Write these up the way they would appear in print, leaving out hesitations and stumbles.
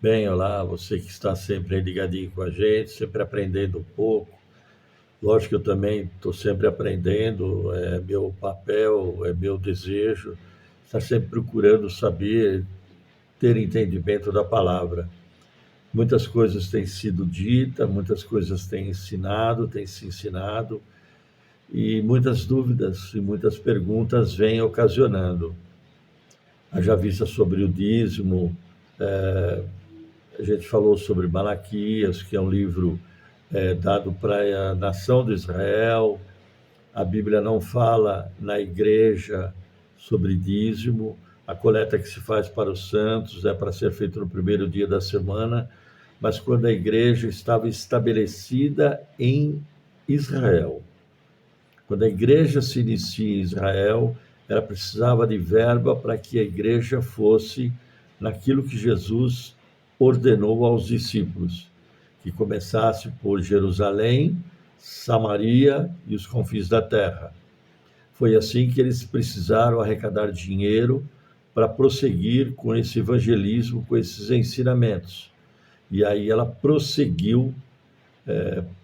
Bem, olá, você que está sempre aí ligadinho com a gente, sempre aprendendo um pouco. Lógico que eu também estou sempre aprendendo, é meu papel, é meu desejo, estar sempre procurando saber, ter entendimento da palavra. Muitas coisas têm sido ditas, muitas coisas têm se ensinado, e muitas dúvidas e muitas perguntas vêm ocasionando. Haja vista sobre o dízimo, a gente falou sobre Malaquias, que é um livro dado para a nação de Israel. A Bíblia não fala na igreja sobre dízimo. A coleta que se faz para os santos é para ser feita no primeiro dia da semana, mas quando a igreja estava estabelecida em Israel. Quando a igreja se inicia em Israel, ela precisava de verba para que a igreja fosse naquilo que Jesus ordenou aos discípulos, que começasse por Jerusalém, Samaria e os confins da terra. Foi assim que eles precisaram arrecadar dinheiro para prosseguir com esse evangelismo, com esses ensinamentos. E aí ela prosseguiu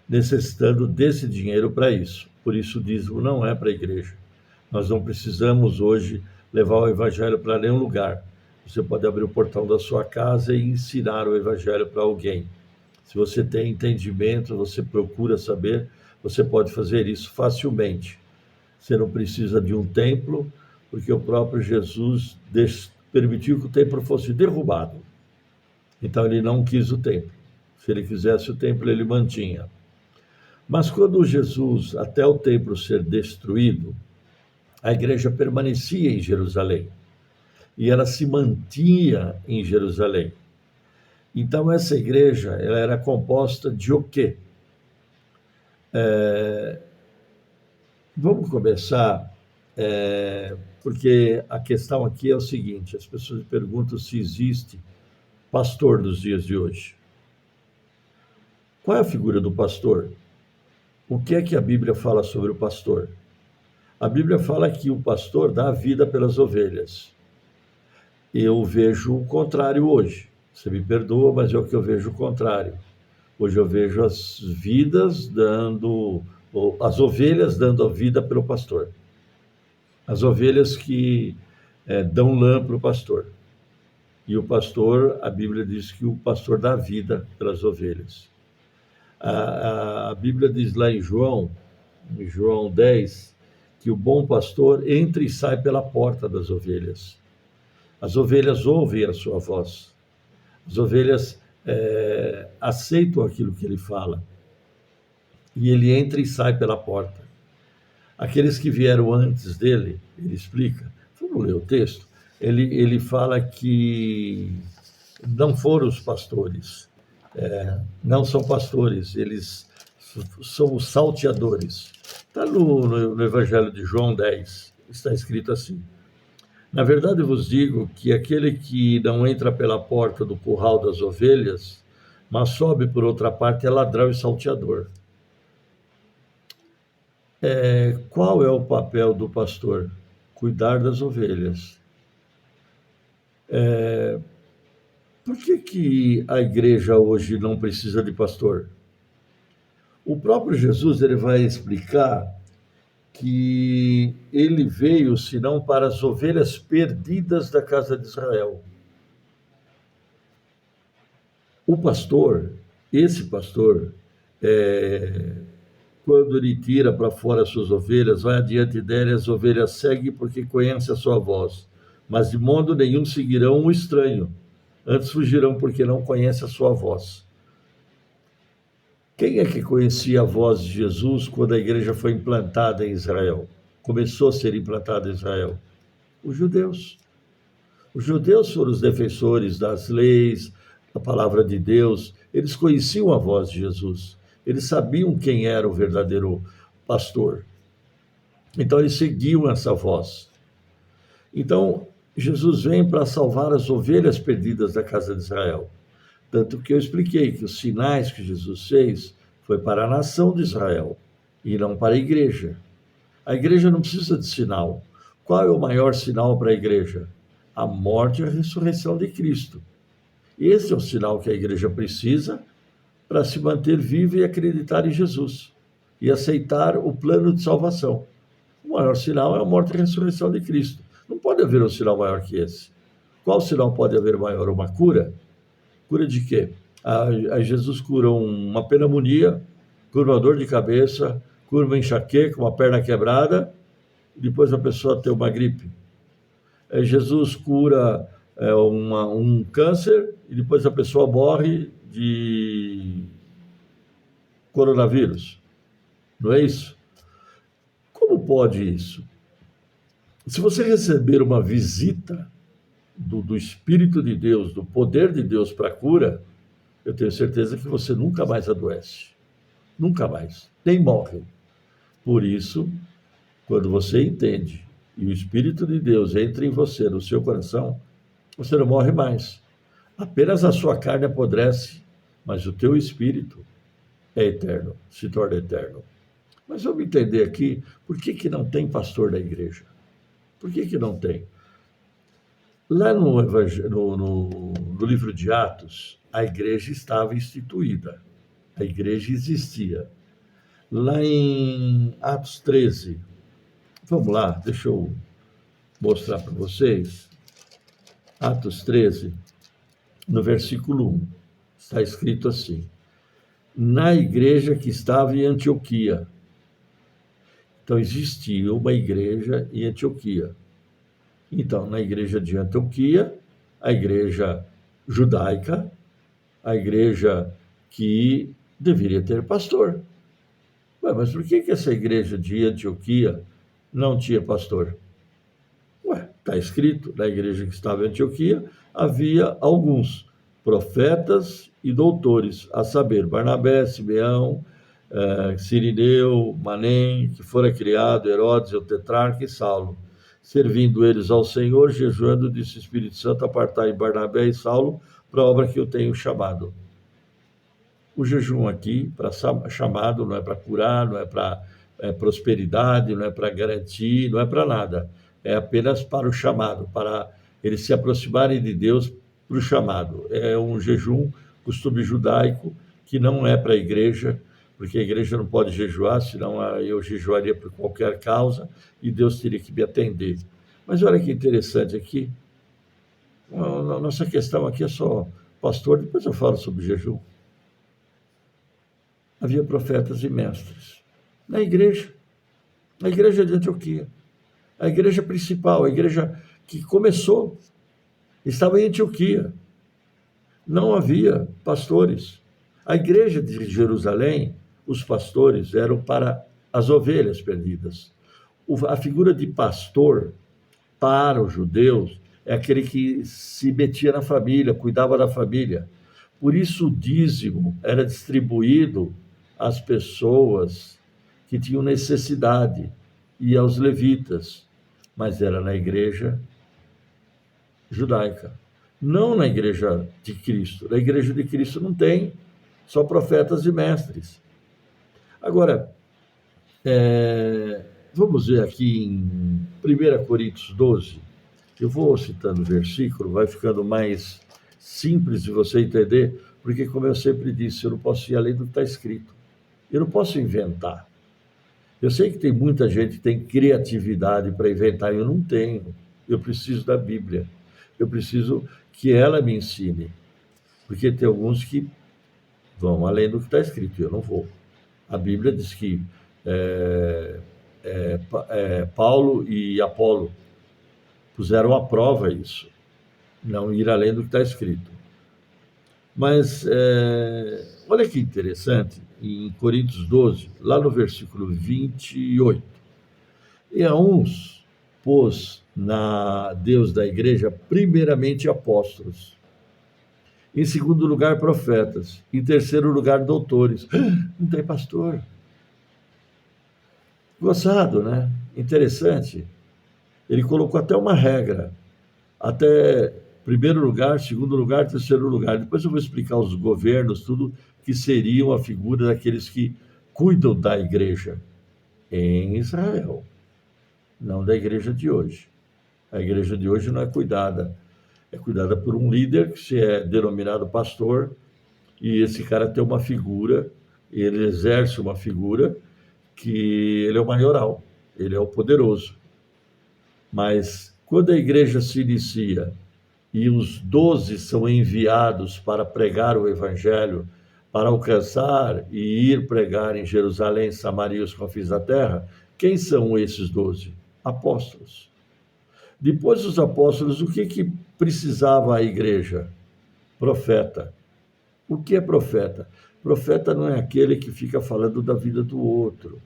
necessitando desse dinheiro para isso. Por isso o dízimo não é para a igreja. Nós não precisamos hoje levar o evangelho para nenhum lugar. Você pode abrir o portão da sua casa e ensinar o evangelho para alguém. Se você tem entendimento, você procura saber, você pode fazer isso facilmente. Você não precisa de um templo, porque o próprio Jesus permitiu que o templo fosse derrubado. Então ele não quis o templo. Se ele quisesse o templo, ele mantinha. Mas quando Jesus, até o templo ser destruído, a igreja permanecia em Jerusalém. E ela se mantinha em Jerusalém. Então, essa igreja ela era composta de o quê? Vamos começar, porque a questão aqui é o seguinte, as pessoas perguntam se existe pastor nos dias de hoje. Qual é a figura do pastor? O que é que a Bíblia fala sobre o pastor? A Bíblia fala que o pastor dá a vida pelas ovelhas. Eu vejo o contrário hoje. Você me perdoa, mas é o que eu vejo o contrário. Hoje eu vejo as ovelhas dando a vida pelo pastor. As ovelhas que dão lã para o pastor. E o pastor, a Bíblia diz que o pastor dá vida pelas ovelhas. A Bíblia diz lá em João 10, que o bom pastor entra e sai pela porta das ovelhas. As ovelhas ouvem a sua voz. As ovelhas aceitam aquilo que ele fala. E ele entra e sai pela porta. Aqueles que vieram antes dele, ele explica, vamos ler o texto, ele fala que não foram os pastores, não são pastores, eles são os salteadores. Está no Evangelho de João 10, está escrito assim: na verdade vos digo que aquele que não entra pela porta do curral das ovelhas, mas sobe por outra parte, é ladrão e salteador. Qual é o papel do pastor? Cuidar das ovelhas. Por que a igreja hoje não precisa de pastor? O próprio Jesus ele vai explicar que ele veio, senão para as ovelhas perdidas da casa de Israel. O pastor, esse pastor, quando ele tira para fora as suas ovelhas, vai adiante dela e as ovelhas seguem porque conhecem a sua voz. Mas de modo nenhum seguirão um estranho, antes fugirão porque não conhecem a sua voz. Quem é que conhecia a voz de Jesus quando a igreja foi implantada em Israel? Começou a ser implantada em Israel? Os judeus. Os judeus foram os defensores das leis, da palavra de Deus. Eles conheciam a voz de Jesus. Eles sabiam quem era o verdadeiro pastor. Então, eles seguiam essa voz. Então, Jesus vem para salvar as ovelhas perdidas da casa de Israel. Tanto que eu expliquei que os sinais que Jesus fez foi para a nação de Israel e não para a igreja. A igreja não precisa de sinal. Qual é o maior sinal para a igreja? A morte e a ressurreição de Cristo. Esse é o sinal que a igreja precisa para se manter viva e acreditar em Jesus e aceitar o plano de salvação. O maior sinal é a morte e a ressurreição de Cristo. Não pode haver um sinal maior que esse. Qual sinal pode haver maior? Uma cura? Cura de quê? A Jesus cura uma pneumonia, cura uma dor de cabeça, cura uma enxaqueca, uma perna quebrada, e depois a pessoa tem uma gripe. Jesus cura um câncer, e depois a pessoa morre de coronavírus. Não é isso? Como pode isso? Se você receber uma visita do Espírito de Deus, do poder de Deus para a cura, eu tenho certeza que você nunca mais adoece. Nunca mais. Nem morre. Por isso, quando você entende e o Espírito de Deus entra em você, no seu coração, você não morre mais. Apenas a sua carne apodrece, mas o teu espírito é eterno, se torna eterno. Mas vamos entender aqui por que não tem pastor da igreja. Por que não tem? Lá no livro de Atos, a igreja estava instituída. A igreja existia. Lá em Atos 13, vamos lá, deixa eu mostrar para vocês. Atos 13, no versículo 1, está escrito assim: na igreja que estava em Antioquia. Então, existia uma igreja em Antioquia. Então, na igreja de Antioquia, a igreja judaica, a igreja que deveria ter pastor. Ué, mas por que essa igreja de Antioquia não tinha pastor? Ué, está escrito, na igreja que estava em Antioquia, havia alguns profetas e doutores, a saber, Barnabé, Simeão, Cirineu, Manem, que fora criado, Herodes, o tetrarca e Saulo. Servindo eles ao Senhor, jejuando, disse o Espírito Santo, apartai Barnabé e Saulo para a obra que eu tenho chamado. O jejum aqui, para chamado, não é para curar, não é para prosperidade, não é para garantir, não é para nada. É apenas para o chamado, para eles se aproximarem de Deus para o chamado. É um jejum, costume judaico, que não é para a igreja, porque a igreja não pode jejuar, senão eu jejuaria por qualquer causa e Deus teria que me atender. Mas olha que interessante aqui, a nossa questão aqui é só pastor, depois eu falo sobre jejum. Havia profetas e mestres na igreja de Antioquia, a igreja principal, a igreja que começou, estava em Antioquia. Não havia pastores. A igreja de Jerusalém, os pastores eram para as ovelhas perdidas. A figura de pastor para os judeus é aquele que se metia na família, cuidava da família. Por isso o dízimo era distribuído às pessoas que tinham necessidade e aos levitas, mas era na igreja judaica, não na igreja de Cristo. Na igreja de Cristo não tem, só profetas e mestres. Agora, vamos ver aqui em 1 Coríntios 12, eu vou citando o versículo, vai ficando mais simples de você entender, porque, como eu sempre disse, eu não posso ir além do que está escrito. Eu não posso inventar. Eu sei que tem muita gente que tem criatividade para inventar, eu não tenho. Eu preciso da Bíblia. Eu preciso que ela me ensine. Porque tem alguns que vão além do que está escrito, eu não vou. A Bíblia diz que Paulo e Apolo puseram à prova isso, não ir além do que está escrito. Mas olha que interessante, em Coríntios 12, lá no versículo 28, e a uns pôs na Deus da igreja, primeiramente apóstolos, em segundo lugar profetas, em terceiro lugar doutores. Não tem pastor. Gozado, né? Interessante. Ele colocou até uma regra, até primeiro lugar, segundo lugar, terceiro lugar. Depois eu vou explicar os governos, tudo que seriam a figura daqueles que cuidam da igreja em Israel, não da igreja de hoje. A igreja de hoje não é cuidada. é cuidada por um líder que se é denominado pastor, e esse cara tem uma figura, ele exerce uma figura que ele é o maioral, ele é o poderoso. Mas quando a igreja se inicia e os 12 são enviados para pregar o evangelho, para alcançar e ir pregar em Jerusalém, Samaria e os confins da terra, quem são esses 12? Apóstolos. Depois dos apóstolos, o que precisava a igreja? Profeta. O que é profeta? Profeta não é aquele que fica falando da vida do outro.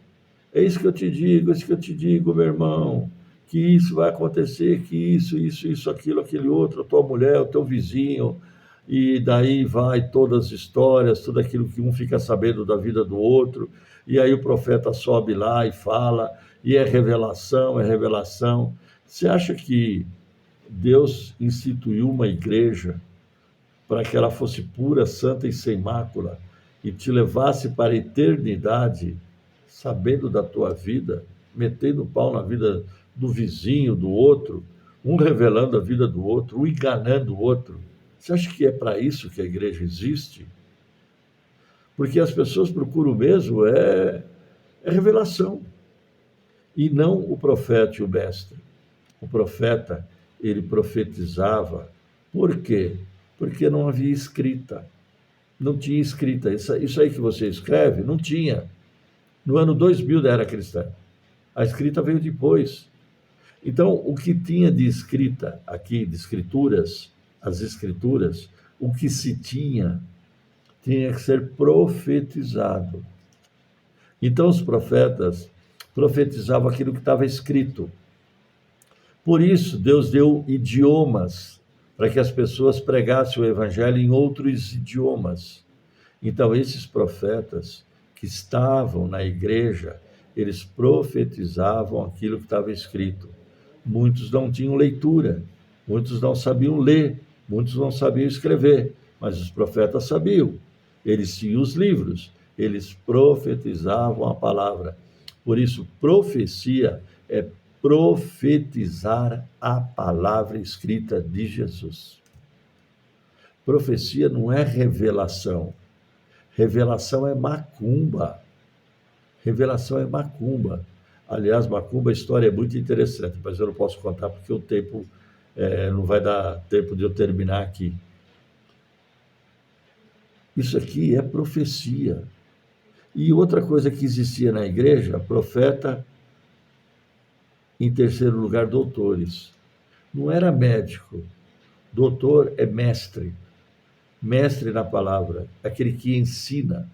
É isso que eu te digo, é isso que eu te digo, meu irmão, que isso vai acontecer, que isso, aquilo, aquele outro, a tua mulher, o teu vizinho, e daí vai todas as histórias, tudo aquilo que um fica sabendo da vida do outro, e aí o profeta sobe lá e fala, e é revelação, é revelação. Você acha que Deus instituiu uma igreja para que ela fosse pura, santa e sem mácula, e te levasse para a eternidade, sabendo da tua vida, metendo o pau na vida do vizinho, do outro, um revelando a vida do outro, um enganando o outro? Você acha que é para isso que a igreja existe? Porque as pessoas procuram mesmo é revelação, e não o profeta e o mestre. O profeta, ele profetizava. Por quê? Porque não havia escrita. Não tinha escrita. Isso aí que você escreve, não tinha. No ano 2000 da era cristã. A escrita veio depois. Então, o que tinha de escrita aqui, de escrituras, as escrituras, o que se tinha que ser profetizado. Então, os profetas profetizavam aquilo que estava escrito. Por isso, Deus deu idiomas para que as pessoas pregassem o evangelho em outros idiomas. Então, esses profetas que estavam na igreja, eles profetizavam aquilo que estava escrito. Muitos não tinham leitura, muitos não sabiam ler, muitos não sabiam escrever, mas os profetas sabiam. Eles tinham os livros, eles profetizavam a palavra. Por isso, profecia é profetizar a palavra escrita de Jesus. Profecia não é revelação. Revelação é macumba. Revelação é macumba. Aliás, macumba, a história é muito interessante, mas eu não posso contar porque o tempo não vai dar tempo de eu terminar aqui. Isso aqui é profecia. E outra coisa que existia na igreja, profeta, em terceiro lugar, doutores. Não era médico. Doutor é mestre. Mestre na palavra, aquele que ensina,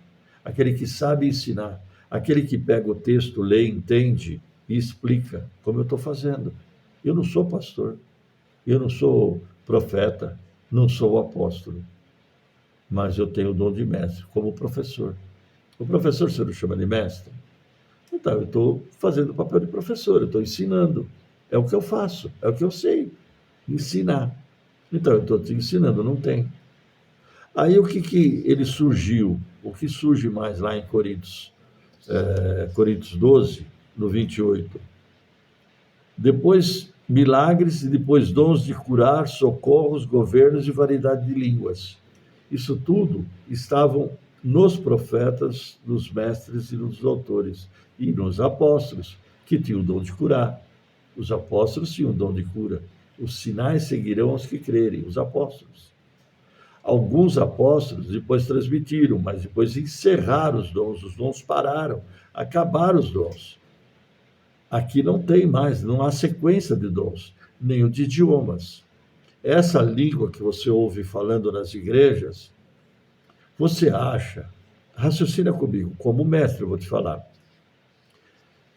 aquele que sabe ensinar, aquele que pega o texto, lê, entende e explica, como eu estou fazendo. Eu não sou pastor, eu não sou profeta, não sou apóstolo, mas eu tenho o dom de mestre, como professor. O professor você não chama de mestre? Então, eu estou fazendo o papel de professor, eu estou ensinando. É o que eu faço, é o que eu sei, ensinar. Então, eu estou te ensinando, não tem. Aí, o que ele surgiu? O que surge mais lá em Coríntios? Coríntios 12, no 28. Depois, milagres e depois dons de curar, socorros, governos e variedade de línguas. Isso tudo estavam nos profetas, nos mestres e nos doutores. E nos apóstolos, que tinham o dom de curar. Os apóstolos tinham o dom de cura. Os sinais seguirão aos que crerem, os apóstolos. Alguns apóstolos depois transmitiram, mas depois encerraram os dons pararam, acabaram os dons. Aqui não tem mais, não há sequência de dons, nem o de idiomas. Essa língua que você ouve falando nas igrejas, você acha, raciocina comigo, como mestre eu vou te falar,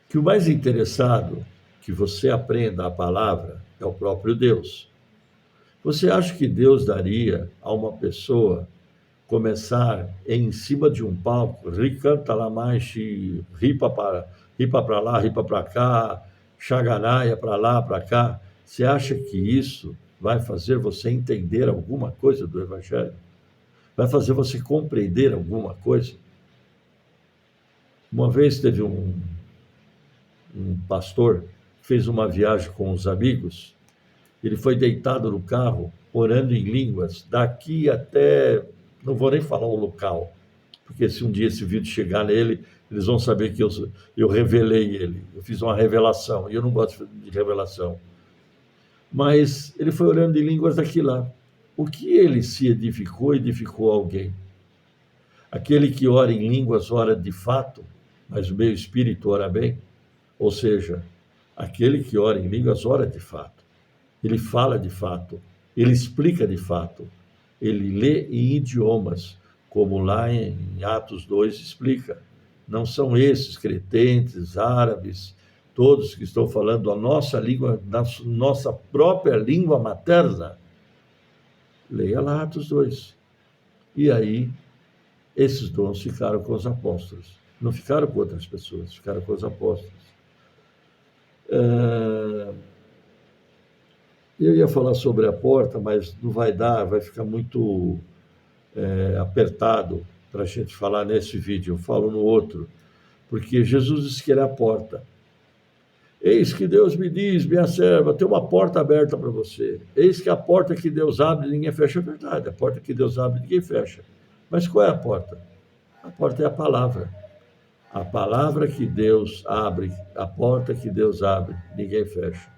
que o mais interessado que você aprenda a palavra é o próprio Deus. Você acha que Deus daria a uma pessoa começar em cima de um palco, ricanta lá mais, ripa para lá, ripa para cá, xaganaia para lá, para cá? Você acha que isso vai fazer você entender alguma coisa do Evangelho? Vai fazer você compreender alguma coisa? Uma vez teve um pastor que fez uma viagem com os amigos Ele foi deitado no carro, orando em línguas, daqui até, não vou nem falar o local, porque se um dia esse vídeo chegar nele, eles vão saber que eu revelei ele, eu fiz uma revelação, e eu não gosto de revelação. Mas ele foi orando em línguas daqui lá. O que ele se edificou, edificou alguém. Aquele que ora em línguas, ora de fato, mas o meu espírito ora bem. Ou seja, aquele que ora em línguas, ora de fato. Ele fala de fato, ele explica de fato, ele lê em idiomas, como lá em Atos 2 explica. Não são esses cretentes, árabes, todos que estão falando a nossa língua, da nossa própria língua materna. Leia lá Atos 2. E aí, esses dons ficaram com os apóstolos. Não ficaram com outras pessoas, ficaram com os apóstolos. Eu ia falar sobre a porta, mas não vai dar, vai ficar muito apertado para a gente falar nesse vídeo. Eu falo no outro, porque Jesus disse que ele é a porta. Eis que Deus me diz, minha serva, tem uma porta aberta para você. Eis que a porta que Deus abre, ninguém fecha. É verdade, a porta que Deus abre, ninguém fecha. Mas qual é a porta? A porta é a palavra. A palavra que Deus abre, a porta que Deus abre, ninguém fecha.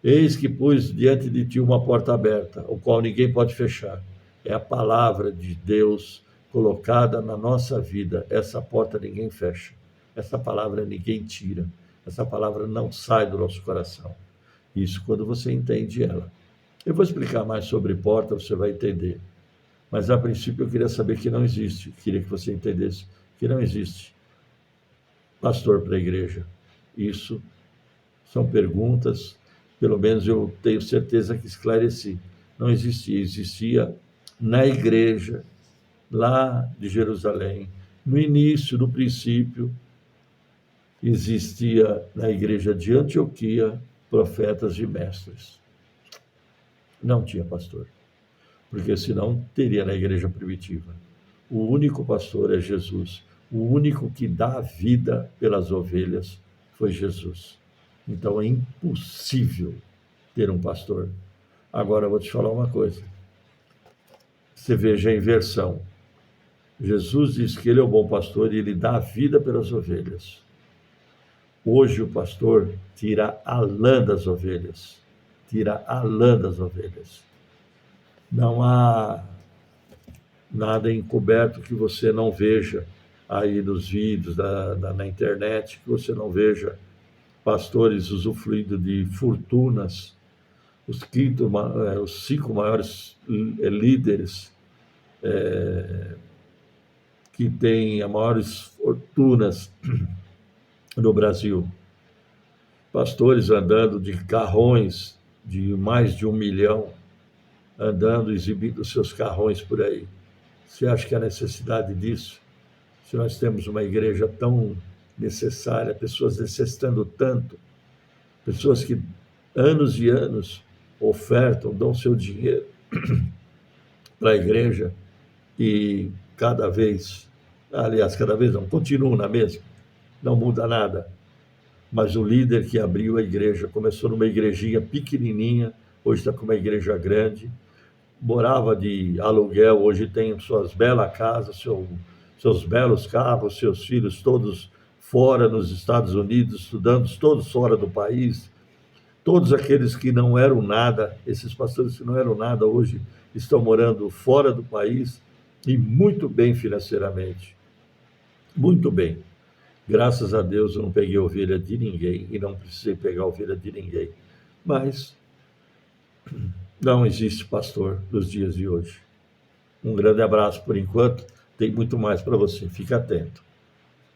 Eis que pus diante de ti uma porta aberta, o qual ninguém pode fechar. É a palavra de Deus colocada na nossa vida. Essa porta ninguém fecha. Essa palavra ninguém tira. Essa palavra não sai do nosso coração. Isso quando você entende ela. Eu vou explicar mais sobre porta, você vai entender. Mas, a princípio, eu queria saber que não existe. Queria que você entendesse que não existe pastor para a igreja. Isso são perguntas, pelo menos eu tenho certeza que esclareci. Não existia. Existia na igreja, lá de Jerusalém, no início, no princípio, existia na igreja de Antioquia profetas e mestres. Não tinha pastor, porque senão teria na igreja primitiva. O único pastor é Jesus. O único que dá a vida pelas ovelhas foi Jesus. Então é impossível ter um pastor. Agora eu vou te falar uma coisa. Você veja a inversão. Jesus diz que ele é o bom pastor e ele dá a vida pelas ovelhas. Hoje o pastor tira a lã das ovelhas. Tira a lã das ovelhas. Não há nada encoberto que você não veja aí nos vídeos, na internet, que você não veja pastores usufruindo de fortunas. Os 5 maiores líderes que têm as maiores fortunas no Brasil. Pastores andando de carrões de mais de 1 milhão, andando, exibindo seus carrões por aí. Você acha que há necessidade disso? Se nós temos uma igreja tão necessária, pessoas necessitando tanto, pessoas que anos e anos ofertam, dão seu dinheiro para a igreja e cada vez não, continuam na mesma, não muda nada. Mas o líder que abriu a igreja, começou numa igrejinha pequenininha, hoje está com uma igreja grande, morava de aluguel, hoje tem suas belas casas, seus belos carros, seus filhos todos fora nos Estados Unidos, estudando, todos fora do país. Todos aqueles que não eram nada, esses pastores que não eram nada, hoje estão morando fora do país e muito bem financeiramente. Muito bem. Graças a Deus eu não peguei ovelha de ninguém e não precisei pegar ovelha de ninguém. Mas não existe pastor nos dias de hoje. Um grande abraço por enquanto. Tem muito mais para você. Fique atento.